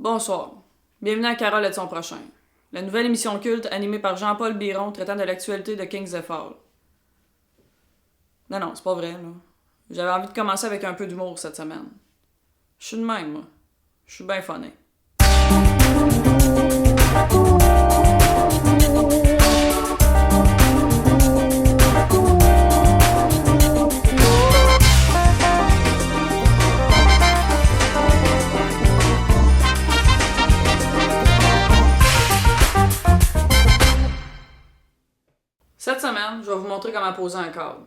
Bonsoir. Bienvenue à Carole et de son prochain. La nouvelle émission culte animée par Jean-Paul Biron traitant de l'actualité de Kings of Fall. Non, c'est pas vrai, là. J'avais envie de commencer avec un peu d'humour cette semaine. Je suis de même, moi. Je suis bien funné. Cette semaine, je vais vous montrer comment poser un cadre.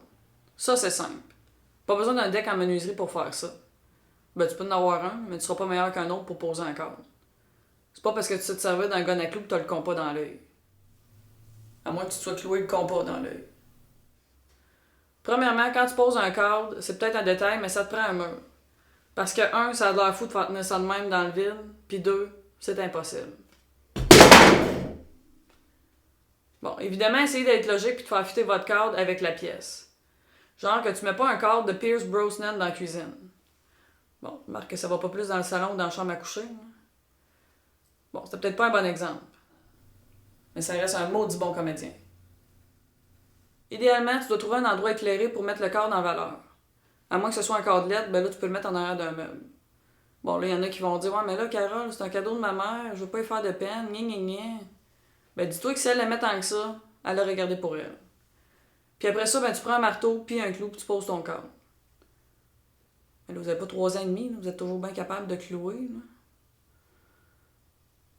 Ça, c'est simple. Pas besoin d'un deck en menuiserie pour faire ça. Ben, tu peux en avoir un, mais tu seras pas meilleur qu'un autre pour poser un cadre. C'est pas parce que tu sais te servir d'un gun à clous que t'as le compas dans l'œil. À moins que tu te sois cloué le compas dans l'œil. Premièrement, quand tu poses un cadre, c'est peut-être un détail, mais ça te prend un mur. Parce que, un, ça a l'air fou de faire tenir ça de même dans le vide, puis deux, c'est impossible. Bon, évidemment, essayez d'être logique puis de faire fitter votre cadre avec la pièce. Genre que tu mets pas un cadre de Pierce Brosnan dans la cuisine. Bon, remarque que ça va pas plus dans le salon ou dans la chambre à coucher. Bon, c'était peut-être pas un bon exemple. Mais ça reste un maudit bon comédien. Idéalement, tu dois trouver un endroit éclairé pour mettre le cadre en valeur. À moins que ce soit un cadre LED, ben là, tu peux le mettre en arrière d'un meuble. Bon, là, il y en a qui vont dire « Ouais, mais là, Carole, c'est un cadeau de ma mère, je veux pas y faire de peine, gna. Ben, dis-toi que si elle l'aimait tant que ça, elle l'a regardé pour elle. Puis après ça, ben, tu prends un marteau, puis un clou, puis tu poses ton cadre. Mais là, vous avez pas 3 ans et demi, là, vous êtes toujours bien capable de clouer. Là.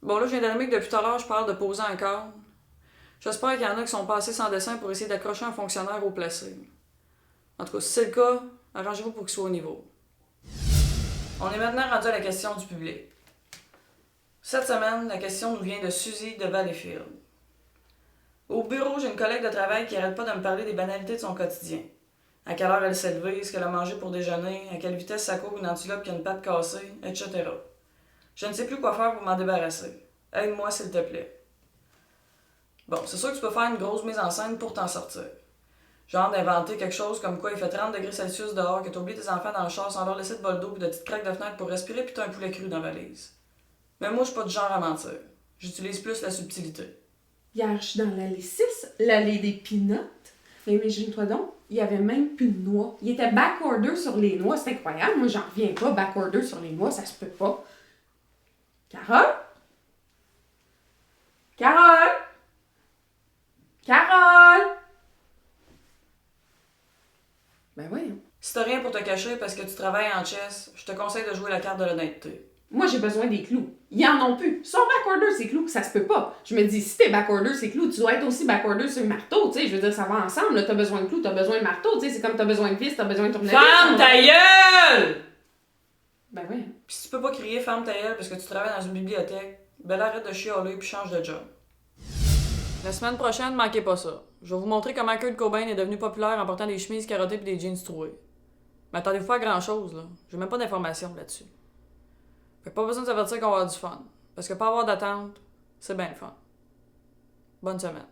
Bon, là, je viens d'admettre que depuis tout à l'heure, je parle de poser un cadre. J'espère qu'il y en a qui sont passés sans dessin pour essayer d'accrocher un fonctionnaire au placé. En tout cas, si c'est le cas, arrangez-vous pour qu'il soit au niveau. On est maintenant rendu à la question du public. Cette semaine, la question nous vient de Suzy de Valleyfield. Au bureau, j'ai une collègue de travail qui arrête pas de me parler des banalités de son quotidien. À quelle heure elle s'est levée, ce qu'elle a mangé pour déjeuner, à quelle vitesse ça court une antilope qui a une patte cassée, etc. Je ne sais plus quoi faire pour m'en débarrasser. Aide-moi, s'il te plaît. Bon, c'est sûr que tu peux faire une grosse mise en scène pour t'en sortir. Genre d'inventer quelque chose comme quoi il fait 30 degrés Celsius dehors, que t'as oublié tes enfants dans le char sans leur laisser de bol d'eau pis de petites craques de fenêtre pour respirer pis t'as un poulet cru dans la valise. Mais moi, je suis pas du genre à mentir. J'utilise plus la subtilité. Hier, je suis dans l'allée 6, l'allée des peanuts. Imagine-toi donc, il y avait même plus de noix. Il était backorder sur les noix, c'est incroyable. Moi, j'en reviens pas, backorder sur les noix, ça se peut pas. Carole? Carole? Carole? Ben voyons. Si t'as rien pour te cacher parce que tu travailles en chess, je te conseille de jouer la carte de l'honnêteté. Moi, j'ai besoin des clous. Ils en ont plus. Son backorder, c'est clous, ça se peut pas. Je me dis, si t'es backorder, c'est clous, tu dois être aussi backorder sur le marteau, tu sais. Je veux dire, ça va ensemble, là. T'as besoin de clous, t'as besoin de marteau, tu sais. C'est comme t'as besoin de vis, t'as besoin de tournevis. Ferme ta gueule! Ben ouais. Pis si tu peux pas crier ferme ta gueule parce que tu travailles dans une bibliothèque, ben là, arrête de chialer puis change de job. La semaine prochaine, manquez pas ça. Je vais vous montrer comment Kurt Cobain est devenu populaire en portant des chemises carottées pis des jeans troués. Mais attendez-vous pas à grand chose, là. J'ai même pas d'informations là-dessus. Fait que pas besoin de s'avertir qu'on va avoir du fun. Parce que pas avoir d'attente, c'est bien le fun. Bonne semaine.